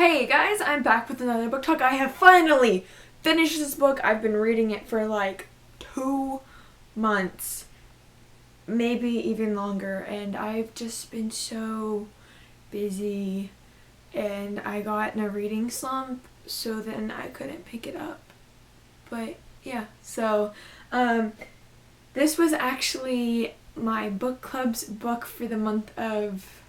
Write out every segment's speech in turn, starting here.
Hey guys, I'm back with another book talk. I have finally finished this book. I've been reading it for like 2 months, maybe even longer, and I've just been so busy and I got in a reading slump, so then I couldn't pick it up. But yeah, so this was actually my book club's book for the month of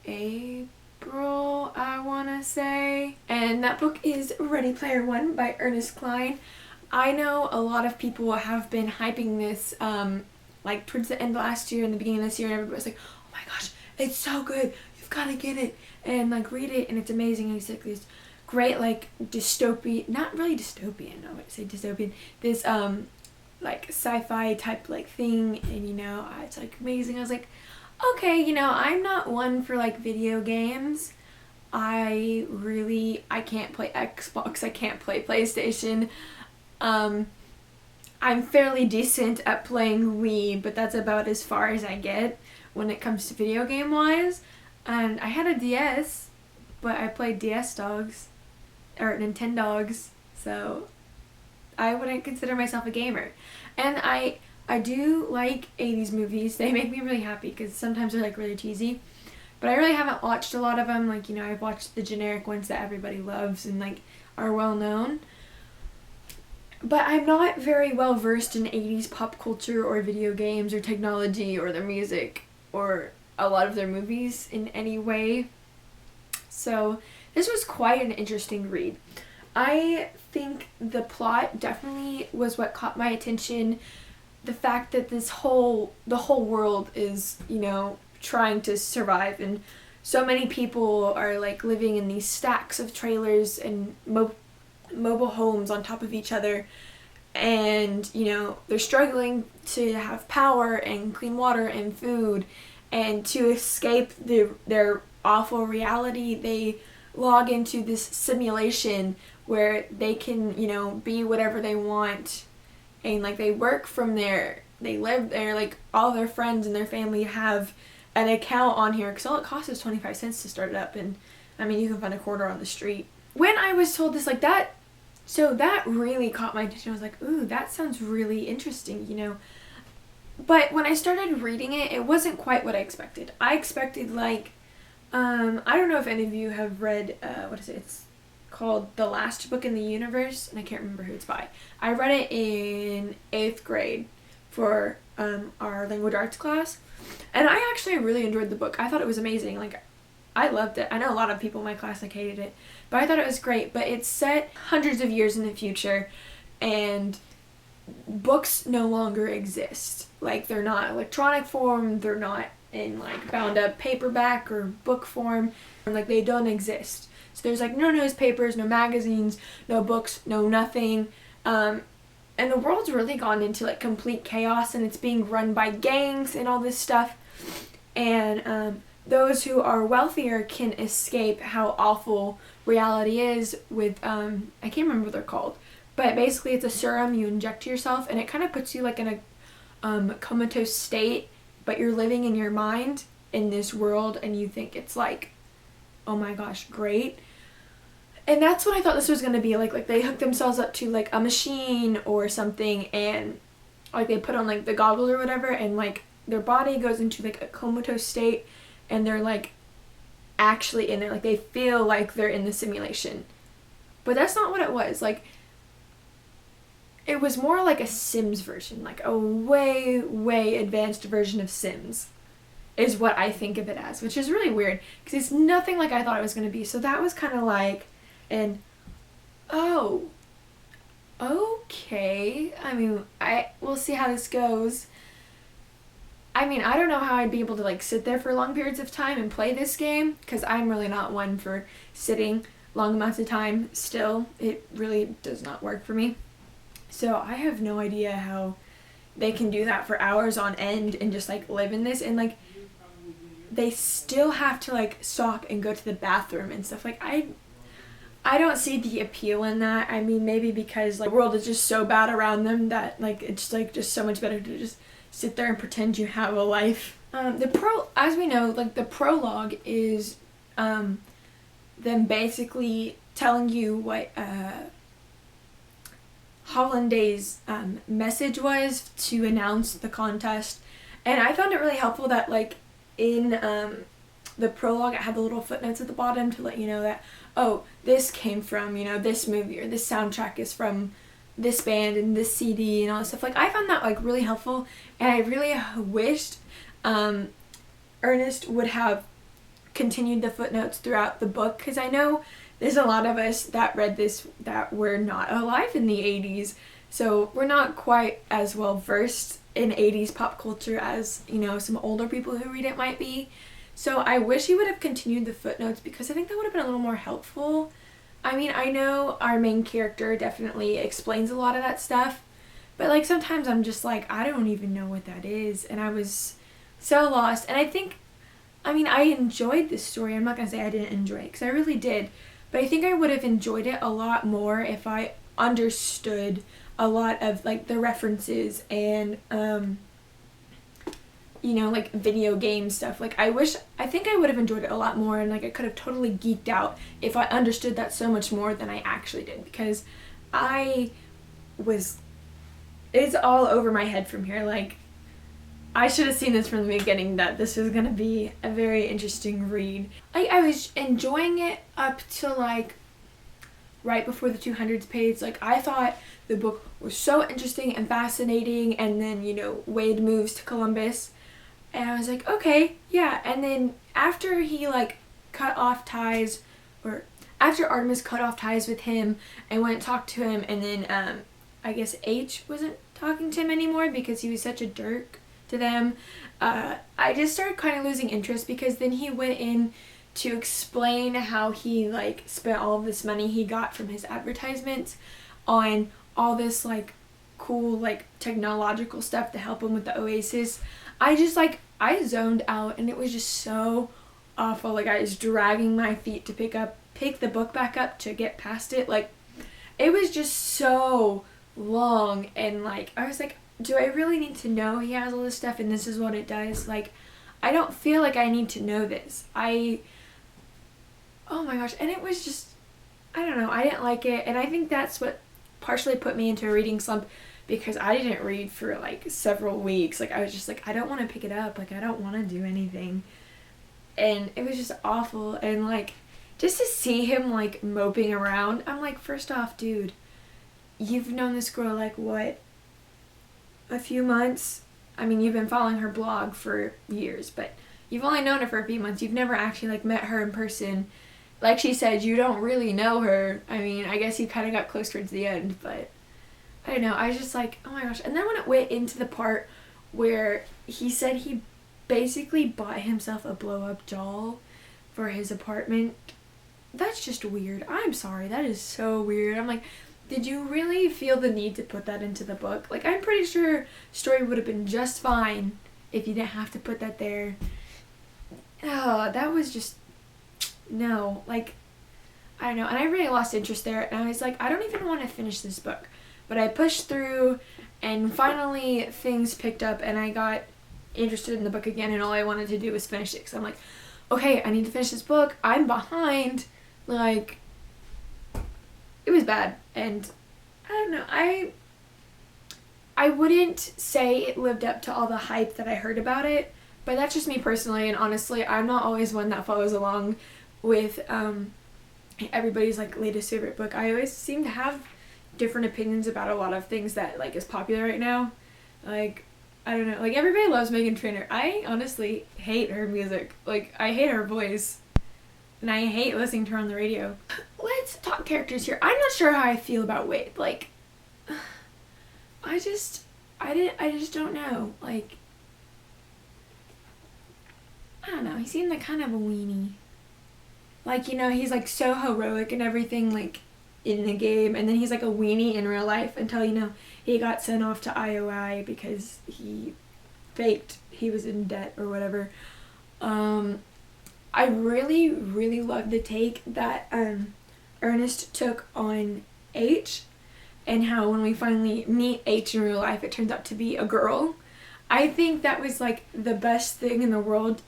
April, I want to say. And that book is Ready Player One by Ernest Cline. I know a lot of people have been hyping this like towards the end of last year and the beginning of this year, and everybody was like, oh my gosh, it's so good, you've got to get it and like read it, and it's amazing. And it's like this great like dystopian, not really dystopian, I would say dystopian, this like sci-fi type like thing, and it's like amazing. I was like, okay, I'm not one for like video games. I can't play Xbox, I can't play PlayStation. I'm fairly decent at playing Wii, but that's about as far as I get when it comes to video game wise. And I had a DS, but I played DS dogs, or Nintendogs, so I wouldn't consider myself a gamer. And I do like 80s movies. They make me really happy because sometimes they're like really cheesy. But I really haven't watched a lot of them. Like, I've watched the generic ones that everybody loves and like are well known. But I'm not very well versed in 80s pop culture or video games or technology or their music or a lot of their movies in any way. So this was quite an interesting read. I think the plot definitely was what caught my attention. The fact that the whole world is, trying to survive, and so many people are like living in these stacks of trailers and mobile homes on top of each other, and they're struggling to have power and clean water and food, and to escape their awful reality they log into this simulation where they can be whatever they want, and like they work from there, they live there, like all their friends and their family have an account on here because all it costs is 25 cents to start it up, and I mean you can find a quarter on the street. When I was told this like that, so that really caught my attention. I was like, ooh, that sounds really interesting, But when I started reading it, it wasn't quite what I expected. I expected like I don't know if any of you have read what is it? It's called The Last Book in the Universe, and I can't remember who it's by. I read it in 8th grade for our language arts class, and I actually really enjoyed the book. I thought it was amazing. Like, I loved it. I know a lot of people in my class like hated it, but I thought it was great. But it's set hundreds of years in the future, and books no longer exist. Like, they're not electronic form, they're not in like bound up paperback or book form, like they don't exist. So there's like no newspapers, no magazines, no books, no nothing. And the world's really gone into like complete chaos, and it's being run by gangs and all this stuff. And those who are wealthier can escape how awful reality is with, I can't remember what they're called, but basically it's a serum you inject yourself, and it kind of puts you like in a comatose state, but you're living in your mind in this world, and you think it's like, oh my gosh, great. And that's what I thought this was going to be like they hook themselves up to like a machine or something, and like they put on like the goggles or whatever, and like their body goes into like a comatose state, and they're like actually in there, like they feel like they're in the simulation. But that's not what it was. Like, it was more like a Sims version, like a way advanced version of Sims is what I think of it as, which is really weird because it's nothing like I thought it was going to be. So that was kind of like an, oh, okay. I mean, we'll see how this goes. I mean, I don't know how I'd be able to like sit there for long periods of time and play this game, because I'm really not one for sitting long amounts of time still. It really does not work for me. So I have no idea how they can do that for hours on end and just like live in this, and like they still have to like stop and go to the bathroom and stuff. Like, I don't see the appeal in that. I mean, maybe because like the world is just so bad around them that like it's like just so much better to just sit there and pretend you have a life. As we know, like the prologue is them basically telling you what Hollanday's message was to announce the contest. And I found it really helpful that, like, in the prologue, it had the little footnotes at the bottom to let you know that, oh, this came from, you know, this movie, or this soundtrack is from this band and this CD and all that stuff. Like, I found that, like, really helpful, and I really wished Ernest would have continued the footnotes throughout the book, because I know there's a lot of us that read this that were not alive in the 80s, so we're not quite as well versed in 80s pop culture as, you know, some older people who read it might be. So I wish he would have continued the footnotes, because I think that would have been a little more helpful. I mean, I know our main character definitely explains a lot of that stuff, but, like, sometimes I'm just like, I don't even know what that is, and I was so lost. And I think, I mean, I enjoyed this story. I'm not going to say I didn't enjoy it, because I really did. But I think I would have enjoyed it a lot more if I understood a lot of, like, the references and, you know, like, video game stuff. Like, I think I would have enjoyed it a lot more, and, like, I could have totally geeked out if I understood that so much more than I actually did, because it's all over my head from here. Like, I should have seen this from the beginning, that this was going to be a very interesting read. I was enjoying it up to, like, right before the 200s page. Like, I thought the book was so interesting and fascinating, and then, you know, Wade moves to Columbus, and I was like, okay, yeah. And then after he, like, cut off ties, or after Artemis cut off ties with him and went and talked to him, and then I guess H wasn't talking to him anymore because he was such a jerk to them, I just started kind of losing interest, because then he went in to explain how he, like, spent all of this money he got from his advertisements on all this, like, cool, like, technological stuff to help him with the Oasis. I just, like, I zoned out, and it was just so awful. Like, I was dragging my feet to pick the book back up to get past it. Like, it was just so long, and, like, I was like, do I really need to know he has all this stuff and this is what it does? Like, I don't feel like I need to know this. Oh my gosh, and it was just, I don't know, I didn't like it, and I think that's what partially put me into a reading slump, because I didn't read for, like, several weeks. Like, I was just like, I don't want to pick it up, like, I don't want to do anything, and it was just awful. And, like, just to see him, like, moping around, I'm like, first off, dude, you've known this girl, like, what, a few months? I mean, you've been following her blog for years, but you've only known her for a few months. You've never actually, like, met her in person. Like she said, you don't really know her. I mean, I guess you kind of got close towards the end, but I don't know. I was just like, oh my gosh. And then when it went into the part where he said he basically bought himself a blow-up doll for his apartment, that's just weird. I'm sorry. That is so weird. I'm like, did you really feel the need to put that into the book? Like, I'm pretty sure story would have been just fine if you didn't have to put that there. Oh, that was just, no. Like, I don't know. And I really lost interest there. And I was like, I don't even want to finish this book. But I pushed through, and finally things picked up, and I got interested in the book again, and all I wanted to do was finish it. Because I'm like, okay, I need to finish this book. I'm behind. Like, it was bad. And I don't know, I wouldn't say it lived up to all the hype that I heard about it, but that's just me personally. And honestly, I'm not always one that follows along with everybody's, like, latest favorite book. I always seem to have different opinions about a lot of things that, like, is popular right now. Like, I don't know, like, everybody loves Meghan Trainor. I honestly hate her music. Like, I hate her voice. And I hate listening to her on the radio. Let's talk characters here. I'm not sure how I feel about Wade. Like, I just don't know. Like, I don't know. He seemed like kind of a weenie. Like, you know, he's, like, so heroic and everything, like, in the game. And then he's, like, a weenie in real life until, you know, he got sent off to IOI because he faked he was in debt or whatever. I really, really love the take that Ernest took on H, and how when we finally meet H in real life, it turns out to be a girl. I think that was, like, the best thing in the world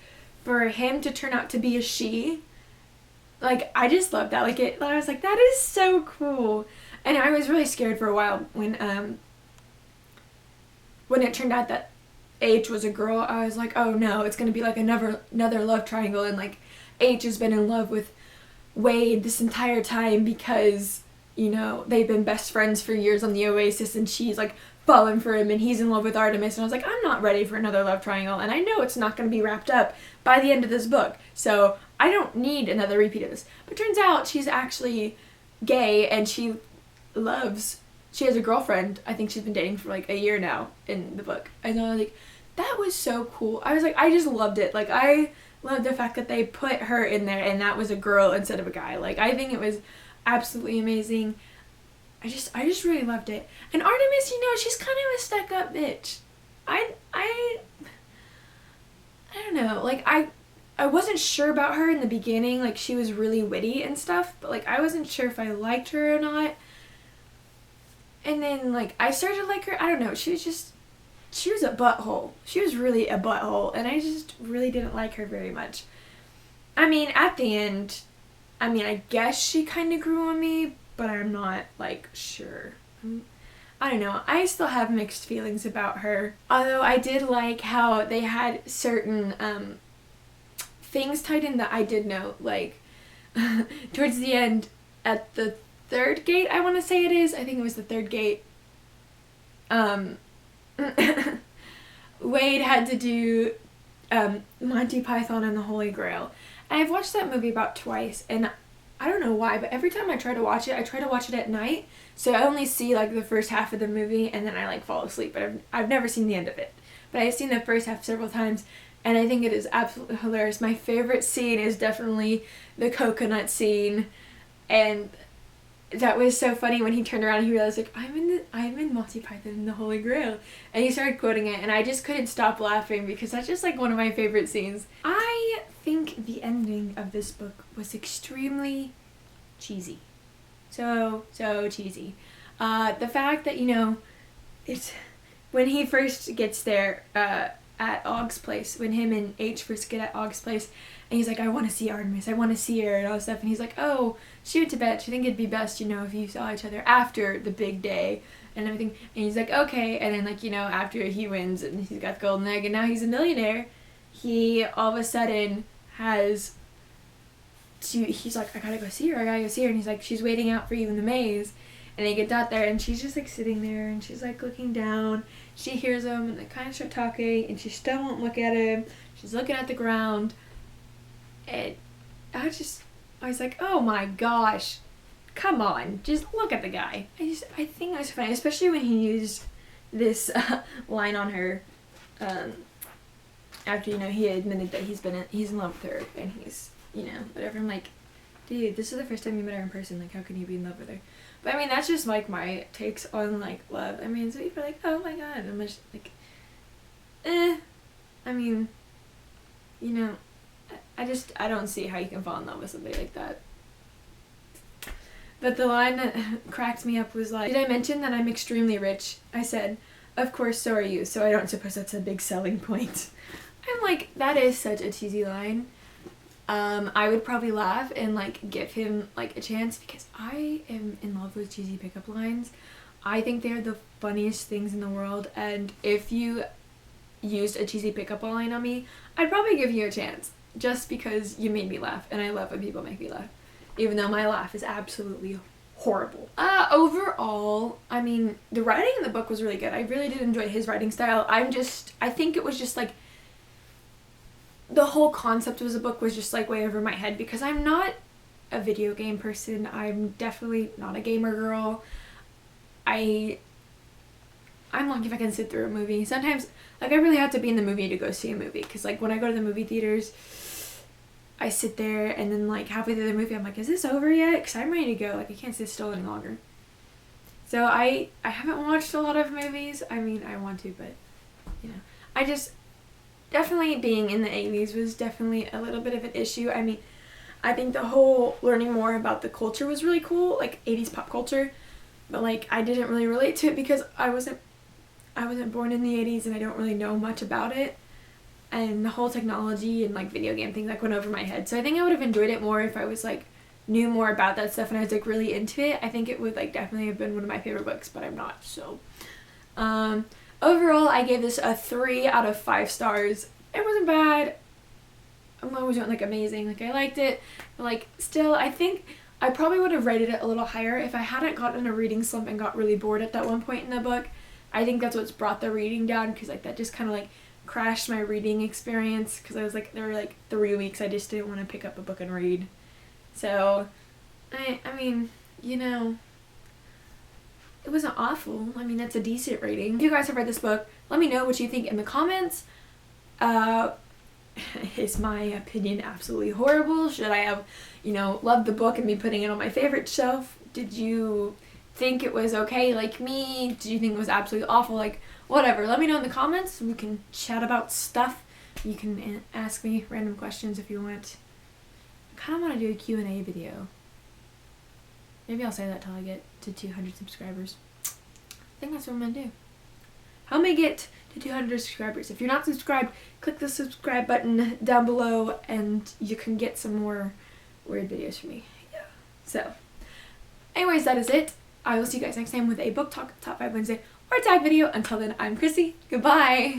for him to turn out to be a she. Like, I just love that. Like, I was like, that is so cool. And I was really scared for a while when it turned out that H was a girl. I was like, oh no, it's gonna be like another love triangle, and like H has been in love with Wade this entire time because, you know, they've been best friends for years on the Oasis, and she's like fallen for him and he's in love with Artemis. And I was like, I'm not ready for another love triangle, and I know it's not going to be wrapped up by the end of this book, so I don't need another repeat of this. But turns out she's actually gay, and she has a girlfriend. I think she's been dating for like a year now in the book. And I was like, that was so cool. I was like, I just loved it. Like, I loved the fact that they put her in there and that was a girl instead of a guy. Like, I think it was absolutely amazing. I just really loved it. And Artemis, you know, she's kind of a stuck-up bitch. I don't know. Like, I wasn't sure about her in the beginning. Like, she was really witty and stuff, but like, I wasn't sure if I liked her or not. And then, like, I started to like her. I don't know. She was a butthole. She was really a butthole, and I just really didn't like her very much. I mean, at the end, I guess she kind of grew on me, but I'm not, like, sure. I don't know. I still have mixed feelings about her. Although I did like how they had certain things tied in that I did know. Like, towards the end, at the third gate, I want to say it is. I think it was the third gate. Wade had to do Monty Python and the Holy Grail. And I've watched that movie about twice, and I don't know why, but every time I try to watch it at night, so I only see like the first half of the movie and then I like fall asleep, but I've never seen the end of it. But I've seen the first half several times, and I think it is absolutely hilarious. My favorite scene is definitely the coconut scene, and that was so funny when he turned around and he realized, like, I'm in Monty Python and the Holy Grail, and he started quoting it, and I just couldn't stop laughing because that's just like one of my favorite scenes. I think the ending of this book was extremely cheesy. So cheesy. The fact that, you know, it's when he first gets there at Ogg's place, when him and H first get at Ogg's place, and he's like, I want to see Artemis, I want to see her, and all this stuff, and he's like, oh, she went to bed, she think it'd be best, you know, if you saw each other after the big day, and everything, and he's like, okay, and then, like, you know, after he wins, and he's got the golden egg, and now he's a millionaire, he all of a sudden he's like, I gotta go see her, and he's like, she's waiting out for you in the maze, and they get out there, and she's just, like, sitting there, and she's, like, looking down, she hears him, and they kind of start talking, and she still won't look at him, she's looking at the ground, and I was like, oh my gosh, come on, just look at the guy. I think it was funny, especially when he used this line on her, after, you know, he admitted that he's in love with her, and he's, you know, whatever. I'm like, dude, this is the first time you met her in person, like, how can you be in love with her? But I mean, that's just like my takes on, like, love. I mean, so people are like, oh my god, I'm just like, I mean, you know, I don't see how you can fall in love with somebody like that. But the line that cracked me up was like, did I mention that I'm extremely rich? I said, of course, so are you, so I don't suppose that's a big selling point. I'm like, that is such a cheesy line. I would probably laugh and, like, give him, like, a chance because I am in love with cheesy pickup lines. I think they're the funniest things in the world, and if you used a cheesy pickup line on me, I'd probably give you a chance just because you made me laugh, and I love when people make me laugh, even though my laugh is absolutely horrible. Overall, I mean, the writing in the book was really good. I really did enjoy his writing style. I think it was just, like, the whole concept of the book was just, like, way over my head because I'm not a video game person. I'm definitely not a gamer girl. I'm lucky if I can sit through a movie. Sometimes, like, I really have to be in the movie to go see a movie because, like, when I go to the movie theaters, I sit there and then, like, halfway through the movie I'm like, is this over yet? Because I'm ready to go. Like, I can't sit still any longer. So I haven't watched a lot of movies. I mean, I want to, but, you know, definitely being in the 80s was definitely a little bit of an issue. I mean, I think the whole learning more about the culture was really cool, like 80s pop culture, but, like, I didn't really relate to it because I wasn't born in the 80s and I don't really know much about it, and the whole technology and, like, video game thing, like, went over my head. So I think I would have enjoyed it more if I was, like, knew more about that stuff and I was like really into it, I think it would like definitely have been one of my favorite books, but I'm not. So overall I gave this a 3 out of 5 stars. It wasn't bad. I wasn't like amazing. Like I liked it, but like still I think I probably would have rated it a little higher if I hadn't gotten a reading slump and got really bored at that one point in the book. I think that's what's brought the reading down, because like that just kind of like crashed my reading experience, because I was like, there were like 3 weeks I just didn't want to pick up a book and read. So I mean, you know, it wasn't awful. I mean, that's a decent rating. If you guys have read this book, let me know what you think in the comments. Is my opinion absolutely horrible? Should I have, you know, loved the book and be putting it on my favorite shelf? Did you think it was okay like me? Did you think it was absolutely awful? Like, whatever. Let me know in the comments. We can chat about stuff. You can ask me random questions if you want. I kind of want to do a Q&A video. Maybe I'll say that till I get to 200 subscribers. I think that's what I'm going to do. How may I get to 200 subscribers? If you're not subscribed, click the subscribe button down below and you can get some more weird videos from me. Yeah. So, anyways, that is it. I will see you guys next time with a book talk, top 5 Wednesday, or tag video. Until then, I'm Chrissy. Goodbye!